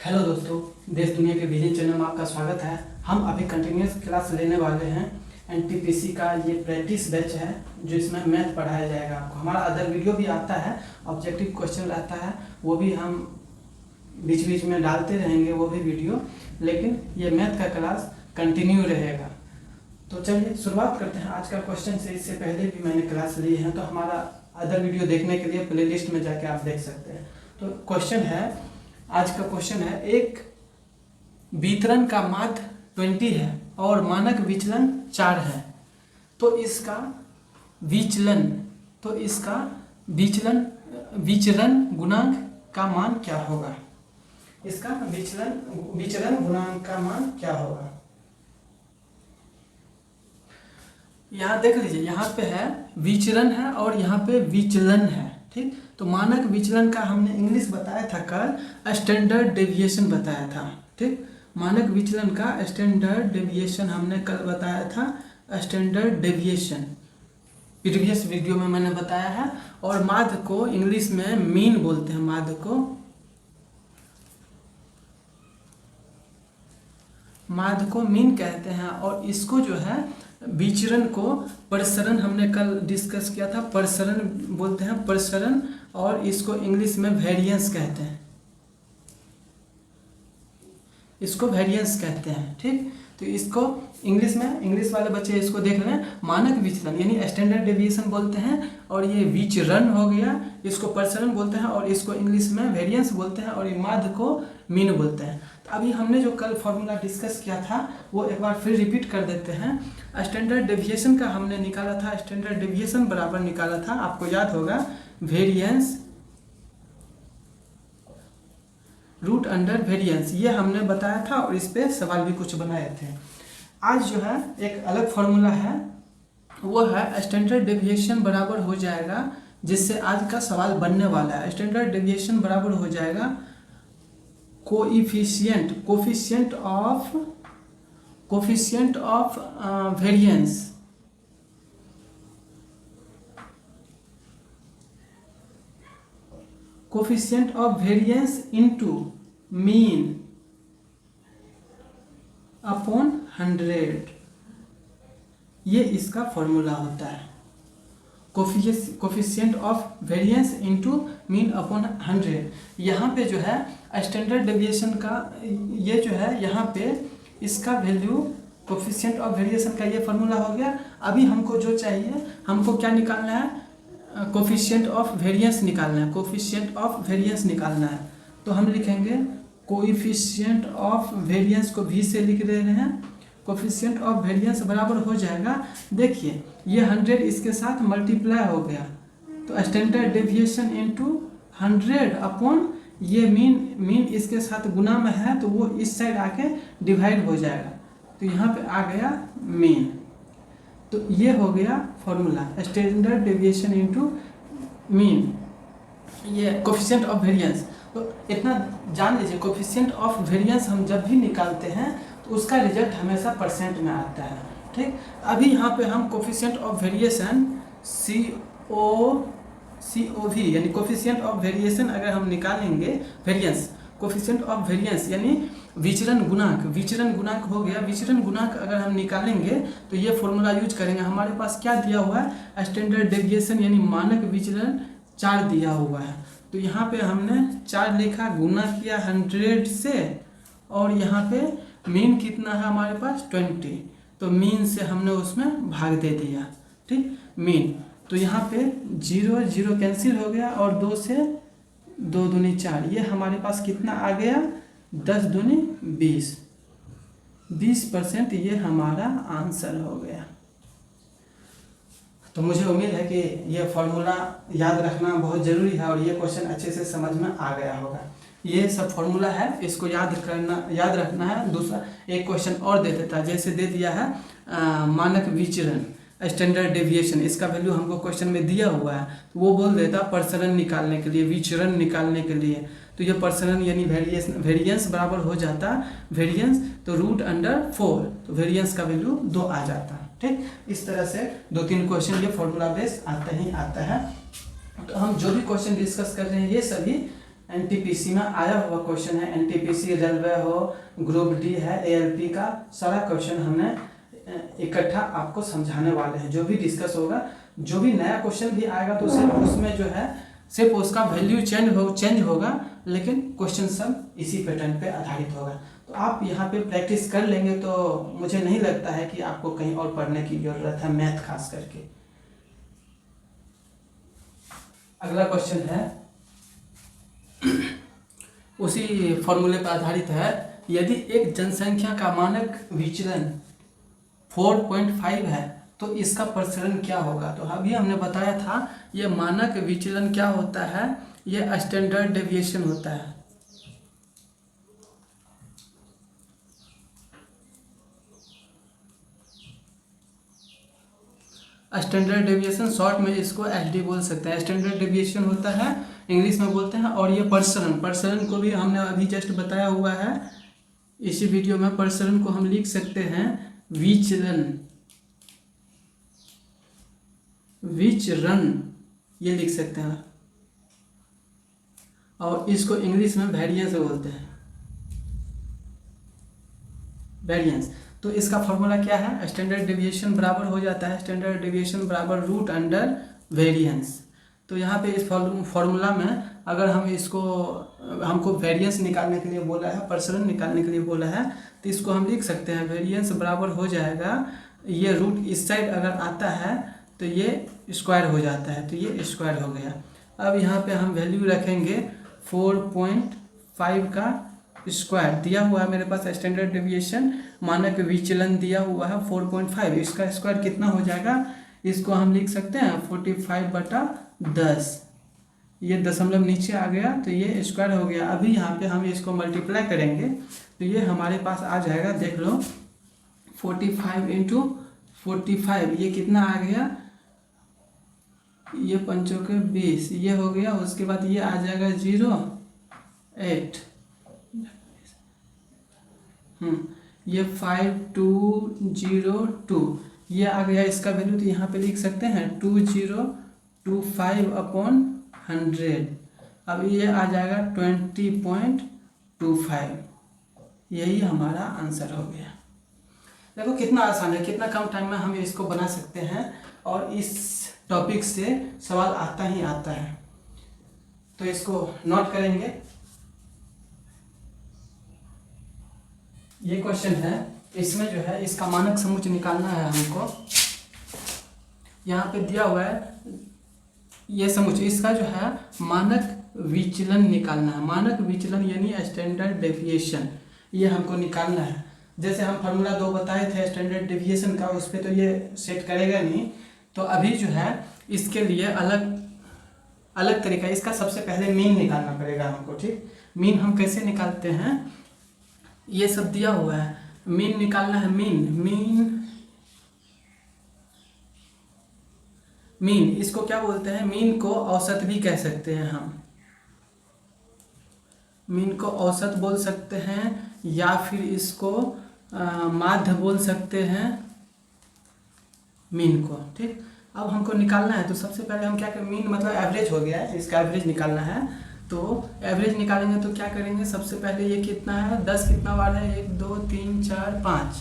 Hello दोस्तों, देश दुनिया के विजन चैनल में आपका स्वागत है। हम अभी कंटिन्यूस क्लास लेने वाले हैं। एनटीपीसी का ये प्रैक्टिस बैच है जो इसमें मैथ पढ़ाया जाएगा आपको। हमारा अदर वीडियो भी आता है, ऑब्जेक्टिव क्वेश्चन रहता है, वो भी हम बीच बीच में डालते रहेंगे वो भी वीडियो, लेकिन ये मैथ का क्लास कंटिन्यू रहेगा। तो चलिए शुरुआत करते हैं आज का क्वेश्चन से। इससे पहले भी मैंने क्लास ली है, तो हमारा अदर वीडियो देखने के लिए प्लेलिस्ट में जाके आप देख सकते हैं। तो क्वेश्चन है, आज का क्वेश्चन है, एक वितरण का माध्य 20 है और मानक विचलन 4 है, तो इसका विचलन गुणांक का मान क्या होगा? इसका विचलन गुणांक का मान क्या होगा? यहाँ देख लीजिए, यहाँ पे है विचरण है और यहाँ पे विचलन है, ठीक। तो मानक विचलन का हमने इंग्लिश बताया था कल, स्टैंडर्ड डेविएशन बताया था, ठीक। मानक विचलन का स्टैंडर्ड डेविएशन हमने कल बताया था, स्टैंडर्ड डेविएशन प्रीवियस वीडियो में मैंने बताया है। और माध्य को इंग्लिश में मीन बोलते हैं, माध्य को मीन कहते हैं। और इसको जो है विचरण को प्रसरण हमने कल डिस्कस किया था, प्रसरण बोलते हैं, प्रसरण। और इसको इंग्लिश में वेरिएंस कहते हैं, इसको वेरिएंस कहते हैं, ठीक। तो इसको इंग्लिश में, इंग्लिश वाले बच्चे इसको देख लें, मानक विचलन यानी स्टैंडर्ड डेविएशन बोलते हैं। और ये विचरण हो गया, इसको प्रसरण बोलते हैं, और इसको इंग्लिश में वेरिएंस बोलते हैं, और ये माध्य को मीन बोलते हैं। तो अभी हमने जो कल फॉर्मूला डिस्कस किया था वो एक बार फिर रिपीट कर देते हैं। स्टैंडर्ड डेविएशन का हमने निकाला था, स्टैंडर्ड डेविएशन बराबर निकाला था, आपको याद होगा, वेरिएंस रूट अंडर वेरिएंस, ये हमने बताया था और इस पे सवाल भी कुछ बनाए थे। आज जो है एक अलग फॉर्मूला है, वो है स्टैंडर्ड डेविएशन बराबर हो जाएगा, जिससे आज का सवाल बनने वाला है। स्टैंडर्ड डेविएशन बराबर हो जाएगा coefficient of variance, coefficient of variance into mean upon 100, ये इसका फॉर्मूला होता है। Coefficient of variance into mean upon 100। यहाँ पे जो है स्टैंडर्ड डेविएशन का ये जो है, यहाँ पे इसका वैल्यू, कोफिशिएंट ऑफ वेरिएशन का ये फॉर्मूला हो गया। अभी हमको जो चाहिए, हमको क्या निकालना है? कोफिशिएंट ऑफ वेरिएंस निकालना है, कोफिशिएंट ऑफ वेरिएंस निकालना है। तो हम लिखेंगे कोएफिशिएंट ऑफ वेरिएंस को v से लिख रहे हैं, कोफिशिएंट ऑफ वेरिएंस बराबर हो जाएगा, देखिए ये 100 इसके साथ मल्टीप्लाई हो गया, तो स्टैंडर्ड डेविएशन इनटू 100 अपॉन ये मीन इसके साथ गुना में है, तो वो इस साइड आके डिवाइड हो जाएगा, तो यहाँ पे आ गया मीन। तो ये हो गया formula, standard deviation into mean, ये कोफिशिएंट ऑफ वेरिएंस। तो इतना जान लीजिए, कोफिशिएंट ऑफ वेरिएंस हम जब भी निकालते हैं तो उसका रिजल्ट हमेशा परसेंट में आता है, ठीक। अभी यहाँ पे हम कोफिशिएंट ऑफ वेरिएशन COV यानी कोफिशिएंट ऑफ वेरिएशन अगर हम निकालेंगे, वेरिएंस कोफिशिएंट ऑफ वेरिएंस यानी विचरण गुणांक हो गया। विचरण गुणांक अगर हम निकालेंगे तो ये फॉर्मूला यूज करेंगे। हमारे पास क्या दिया हुआ है? स्टैंडर्ड डेविएशन यानी मानक विचलन 4 दिया हुआ है, तो यहाँ पे हमने 4 लिखा, गुना किया 100 से, और यहाँ पे मीन कितना है हमारे पास? 20, तो मीन से हमने उसमें भाग दे दिया, ठीक, मीन। तो यहाँ पे 0 0 कैंसिल हो गया, और 2 से 2 दूनी 4, ये हमारे पास कितना आ गया? 10 दूनी 20% ये हमारा आंसर हो गया। तो मुझे उम्मीद है कि ये फॉर्मूला याद रखना बहुत ज़रूरी है और ये क्वेश्चन अच्छे से समझ में आ गया होगा। ये सब फॉर्मूला है, इसको याद रखना है। दूसरा एक क्वेश्चन और दे देता, जैसे दे दिया है मानक विचरण स्टैंडर्ड डेविएशन, इसका वैल्यू हमको क्वेश्चन में दिया हुआ है, तो वो बोल देता प्रसरण निकालने के लिए, विचरण निकालने के लिए, तो ये प्रसरण यानी वेरिएंस बराबर हो जाता वेरिएंस, तो रूट अंडर 4, तो वेरिएंस का वैल्यू 2 आ जाता, ठीक। इस तरह से 2-3 क्वेश्चन ये फॉर्मूला बेस आता ही आता है। तो हम जो भी क्वेश्चन डिस्कस कर रहे हैं ये सभी एनटीपीसी में आया हुआ क्वेश्चन है। एनटीपीसी रेलवे हो, ग्रुप डी है, एएलपी का सारा क्वेश्चन हमने इकट्ठा आपको समझाने वाले हैं। जो भी डिस्कस होगा, जो भी नया क्वेश्चन भी आएगा तो सिर्फ उसमें जो है सिर्फ उसका वैल्यू चेंज होगा, लेकिन क्वेश्चन सब इसी पैटर्न पे आधारित होगा। तो आप यहाँ पे प्रैक्टिस कर लेंगे तो मुझे नहीं लगता है कि आपको कहीं और पढ़ने की जरूरत है, मैथ खास करके। अगला क्वेश्चन है उसी फॉर्मूले पर आधारित है। यदि एक जनसंख्या का मानक विचलन 4.5 है तो इसका प्रसरण क्या होगा। तो अभी हमने बताया था ये मानक विचलन क्या होता है, ये स्टैंडर्ड डेविएशन होता है। स्टैंडर्ड डेविएशन शॉर्ट में इसको एसडी बोल सकते हैं। स्टैंडर्ड डेविएशन होता है, इंग्लिश में बोलते हैं। और ये प्रसरण को भी हमने अभी जस्ट बताया हुआ है इसी वीडियो में। प्रसरण को हम लिख सकते हैं विचरण ये लिख सकते हैं, और इसको इंग्लिश में वेरिएंस बोलते हैं, वेरिएंस। तो इसका फॉर्मूला क्या है, स्टैंडर्ड डेविएशन बराबर हो जाता है स्टैंडर्ड डेविएशन बराबर रूट अंडर वेरिएंस। तो यहाँ पे इस फॉर्मूला में अगर हम इसको हमको वेरिएंस निकालने के लिए बोला है, प्रसरण निकालने के लिए बोला है, तो इसको हम लिख सकते हैं वेरिएंस बराबर हो जाएगा, ये रूट इस साइड अगर आता है तो ये स्क्वायर हो जाता है, तो ये स्क्वायर हो गया। अब यहाँ पे हम वैल्यू रखेंगे 4.5 का स्क्वायर दिया हुआ है मेरे पास। स्टैंडर्ड डेविएशन मानक विचलन दिया हुआ है 4.5, इसका स्क्वायर कितना हो जाएगा, इसको हम लिख सकते हैं 45/10। ये दशमलव नीचे आ गया तो ये स्क्वायर हो गया। अभी यहाँ पे हम इसको मल्टीप्लाई करेंगे तो ये हमारे पास आ जाएगा, देख लो 45 × 45 ये कितना आ गया, ये 5 के 20 ये हो गया। उसके बाद ये आ जाएगा 0.8, ये 5202 ये आ गया इसका वैल्यू। तो यहाँ पे लिख सकते हैं 2025/100। अब ये आ जाएगा 20.25, यही हमारा आंसर हो गया। देखो कितना आसान है, कितना कम टाइम में हम इसको बना सकते हैं, और इस टॉपिक से सवाल आता ही आता है। तो इसको नोट करेंगे। ये क्वेश्चन है, इसमें जो है इसका मानक समुच्चय निकालना है हमको। यहाँ पे दिया हुआ है ये समुच्चय, इसका जो है मानक विचलन निकालना है। मानक विचलन यानी स्टैंडर्ड डेविएशन, ये हमको निकालना है। जैसे हम फार्मूला 2 बताए थे स्टैंडर्ड डेविएशन का, उस पर तो ये सेट करेगा नहीं। तो अभी जो है इसके लिए अलग तरीका, इसका सबसे पहले मीन निकालना पड़ेगा हमको, ठीक। मीन हम कैसे निकालते हैं, ये सब दिया हुआ है, मीन निकालना है। मीन इसको क्या बोलते हैं, मीन को औसत भी कह सकते हैं हम। मीन को औसत बोल सकते हैं, या फिर इसको माध्य बोल सकते हैं मीन को, ठीक। अब हमको निकालना है तो सबसे पहले हम क्या करें, मीन मतलब एवरेज हो गया है, इसका एवरेज निकालना है। तो एवरेज निकालेंगे तो क्या करेंगे, सबसे पहले ये कितना है, 10 कितना बार है, 1 2 3 4 5,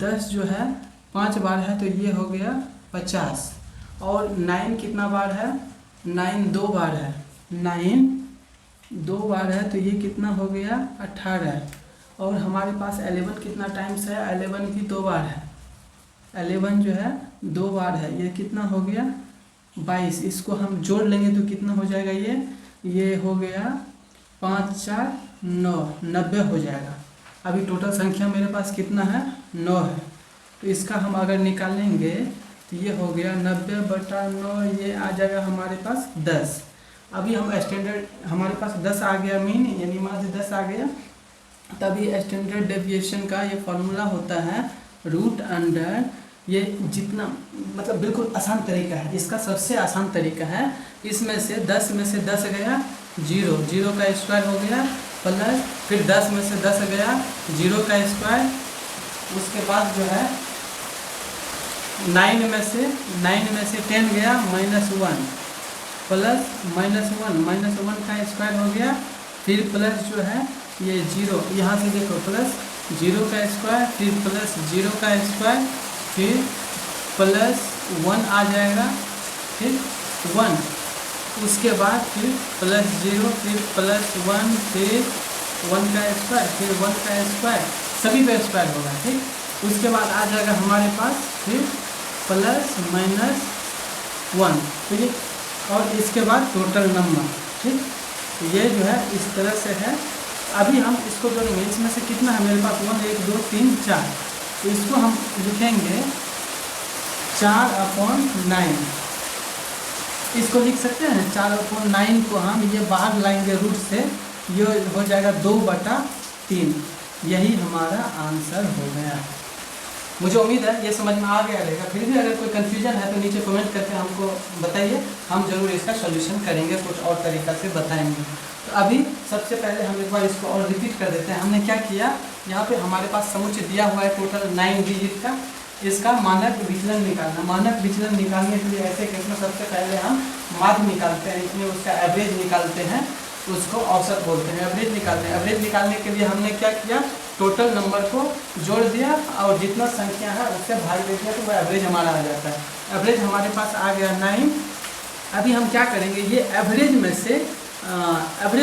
10 जो है 5 बार है तो ये हो गया 50। और 9 कितना बार है, 9 2 बार है, 9 2 बार है तो ये कितना हो गया 18। और हमारे पास 11 कितना टाइम्स है, 11 भी 2 बार है, 11 जो है 2 बार है, ये कितना हो गया 22। इसको हम जोड़ लेंगे तो कितना हो जाएगा, ये हो गया 5 4 9, 90 हो जाएगा। अभी टोटल संख्या मेरे पास कितना है, 9 है। तो इसका हम अगर निकालेंगे तो ये हो गया 90/9, ये आ जाएगा हमारे पास 10। अभी हम स्टैंडर्ड, हमारे पास 10 आ गया मीन, यानी माध्य 10 आ गया। तभी स्टैंडर्ड डेविएशन का ये फॉर्मूला होता है रूट अंडर, ये जितना मतलब बिल्कुल आसान तरीका है, इसका सबसे आसान तरीका है। इसमें से 10 में से 10 गया 0, 0 का स्क्वायर हो गया, प्लस फिर 10 में से 10 गया 0 का स्क्वायर। उसके बाद जो है 9 में से 10 गया -1, प्लस -1 का स्क्वायर हो गया, फिर प्लस जो है ये 0, यहाँ से देखो प्लस 0 का स्क्वायर, फिर प्लस 0 का स्क्वायर, फिर प्लस 1 आ जाएगा, फिर 1, उसके बाद फिर प्लस 0, फिर प्लस 1, फिर 1 का स्क्वायर, फिर 1 का स्क्वायर, सभी का स्क्वायर होगा, ठीक। उसके बाद आ जाएगा हमारे पास फिर प्लस -1, ठीक है, और इसके बाद टोटल नंबर, ठीक। तो ये जो है इस तरह से है। अभी हम इसको जोड़ेंगे, इसमें से कितना है मेरे पास 1 1 2 3 4, तो इसको हम लिखेंगे 4/9, इसको लिख सकते हैं 4/9 को हम ये बाहर लाएंगे रूट से, ये हो जाएगा 2/3, यही हमारा आंसर हो गया। मुझे उम्मीद है ये समझ में आ गया रहेगा। फिर भी अगर कोई कन्फ्यूजन है तो नीचे कमेंट करके हमको बताइए, हम जरूर इसका सॉल्यूशन करेंगे, कुछ और तरीक़ा से बताएंगे। तो अभी सबसे पहले हम एक बार इसको और रिपीट कर देते हैं। हमने क्या किया, यहाँ पे हमारे पास समुच्चय दिया हुआ है टोटल 9 डिजिट का, इसका मानक विचलन निकालना। मानक विचलन निकालने के लिए ऐसे केस में सबसे पहले हम माध्य निकालते हैं, इसमें उसका एवरेज निकालते हैं, उसको औसत बोलते हैं। एवरेज निकालते हैं, एवरेज निकालने के लिए हमने क्या किया, टोटल नंबर को जोड़ दिया और जितना संख्या है उससे भाग दे दिया, तो वह एवरेज हमारा आ जाता है। एवरेज हमारे पास आ गया 9। अभी हम क्या करेंगे, ये एवरेज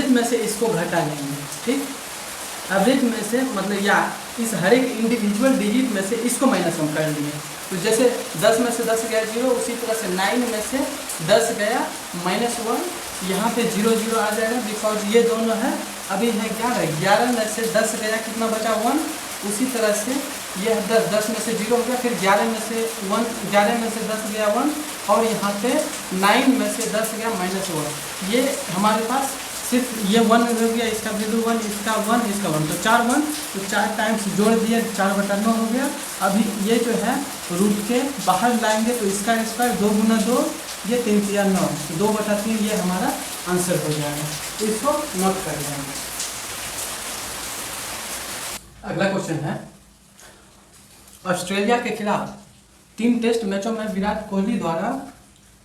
में से इसको घटा लेंगे, ठीक। एवरेज में से मतलब या इस हर एक इंडिविजुअल डिजिट में से इसको माइनस हम कर लिए। तो जैसे 10 में से 10 गया 0, उसी तरह से 9 में से 10 गया -1, यहाँ पे 0 0 आ जाएगा, बिकॉज ये दोनों है। अभी है 11 में से 10 गया, कितना बचा 1, उसी तरह से ये 10 में से 0 हो गया, फिर 11 में से 10 गया 1, और यहाँ पे 9 में से 10 गया -1। ये हमारे पास सिर्फ ये 1 हो गया, इसका वैल्यू 1, इसका 1, इसका 1, तो 4 1, तो 4 टाइम्स जोड़ दिया, 4/9 हो गया। अभी ये जो है रूट के बाहर लाएंगे, तो इसका स्क्वायर 2 × 2, ये 3 × 9, 2/3, ये हमारा आंसर हो जाएगा। तो इसको नोट कर लेंगे। अगला क्वेश्चन है, ऑस्ट्रेलिया के खिलाफ 3 टेस्ट मैचों में विराट कोहली द्वारा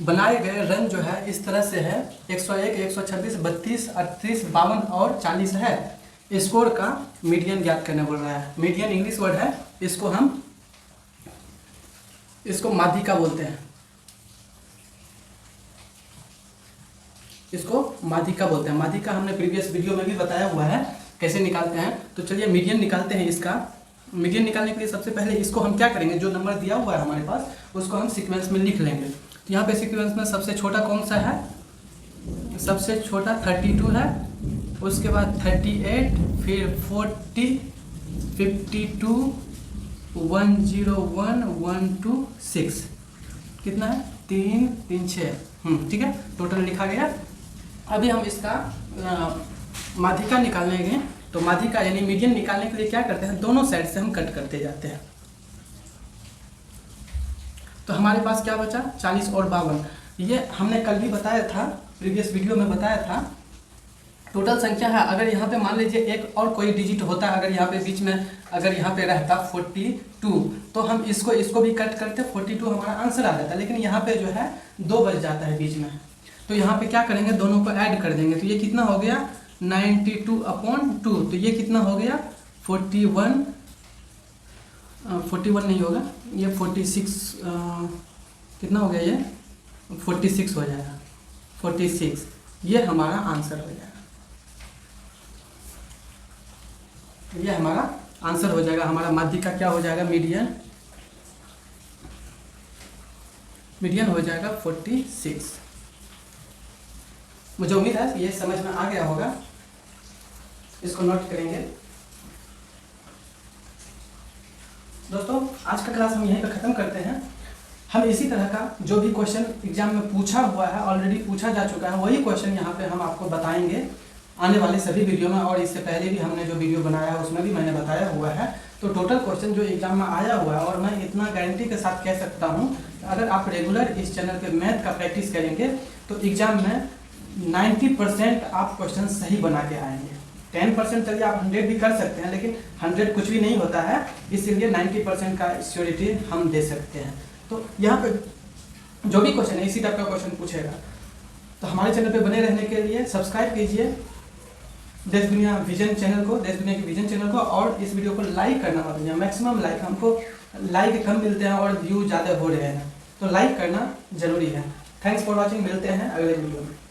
बनाए गए रन जो है इस तरह से है, 101, 126, 32, 38, 52 और 40 है। स्कोर का मीडियन ज्ञात करने बोल रहा है। मीडियन इंग्लिश वर्ड है, इसको माध्यिका बोलते हैं, माध्यिका हमने प्रीवियस वीडियो में भी बताया हुआ है कैसे निकालते हैं। तो चलिए मीडियन निकालते हैं। इसका मीडियन निकालने के लिए सबसे पहले इसको हम क्या करेंगे, जो नंबर दिया हुआ है हमारे पास उसको हम सीक्वेंस में लिख लेंगे। तो यहाँ पे सीक्वेंस में सबसे छोटा कौन सा है, सबसे छोटा 32 है, उसके बाद 38, फिर 40, 52, 101, 126, कितना है 3 3 6, ठीक है, टोटल लिखा गया। अभी हम इसका माध्यिका निकालेंगे। तो माध्यिका यानी मीडियन निकालने के लिए क्या करते हैं, दोनों साइड से हम कट करते जाते हैं। तो हमारे पास क्या बचा 40 और 52। ये हमने कल भी बताया था, प्रीवियस वीडियो में बताया था। टोटल संख्या है, अगर यहाँ पे मान लीजिए एक और कोई डिजिट होता है, अगर यहाँ पे बीच में अगर यहाँ पे रहता 42, तो हम इसको भी कट करते, 42 हमारा आंसर आ जाता। लेकिन यहाँ पे जो है 2 बच जाता है बीच में, तो यहाँ पे क्या करेंगे, दोनों को ऐड कर देंगे। तो ये कितना हो गया 92/2, तो ये कितना हो गया 41 नहीं होगा, ये 46 कितना हो गया, ये 46 हो जाएगा, 46, ये हमारा आंसर हो जाएगा, ये हमारा आंसर हो जाएगा। हमारा माध्यिका क्या हो जाएगा, मीडियन हो जाएगा 46। मुझे उम्मीद है ये समझ में आ गया होगा, इसको नोट करेंगे। दोस्तों आज का क्लास हम यहीं पर ख़त्म करते हैं। हम इसी तरह का जो भी क्वेश्चन एग्जाम में पूछा हुआ है, ऑलरेडी पूछा जा चुका है, वही क्वेश्चन यहाँ पे हम आपको बताएंगे आने वाले सभी वीडियो में। और इससे पहले भी हमने जो वीडियो बनाया है उसमें भी मैंने बताया हुआ है। तो टोटल क्वेश्चन जो एग्जाम में आया हुआ है, और मैं इतना गारंटी के साथ कह सकता हूँ, अगर आप रेगुलर इस चैनल पे मैथ का प्रैक्टिस करेंगे तो एग्जाम में 90% आप क्वेश्चन सही बना के आएंगे। 10% चलिए आप 100 भी कर सकते हैं, लेकिन 100 कुछ भी नहीं होता है, इसीलिए 90% का श्योरिटी हम दे सकते हैं। तो यहाँ पे जो भी क्वेश्चन है इसी टाइप का क्वेश्चन पूछेगा। तो हमारे चैनल पे बने रहने के लिए सब्सक्राइब कीजिए देश दुनिया विजन चैनल को, देश दुनिया के विजन चैनल को, और इस वीडियो को लाइक करना मत भूलिए। मैक्सिमम लाइक, हमको लाइक कम मिलते हैं और व्यू ज़्यादा हो रहे हैं, तो लाइक करना जरूरी है। थैंक्स फॉर वॉचिंग, मिलते हैं अगले वीडियो में।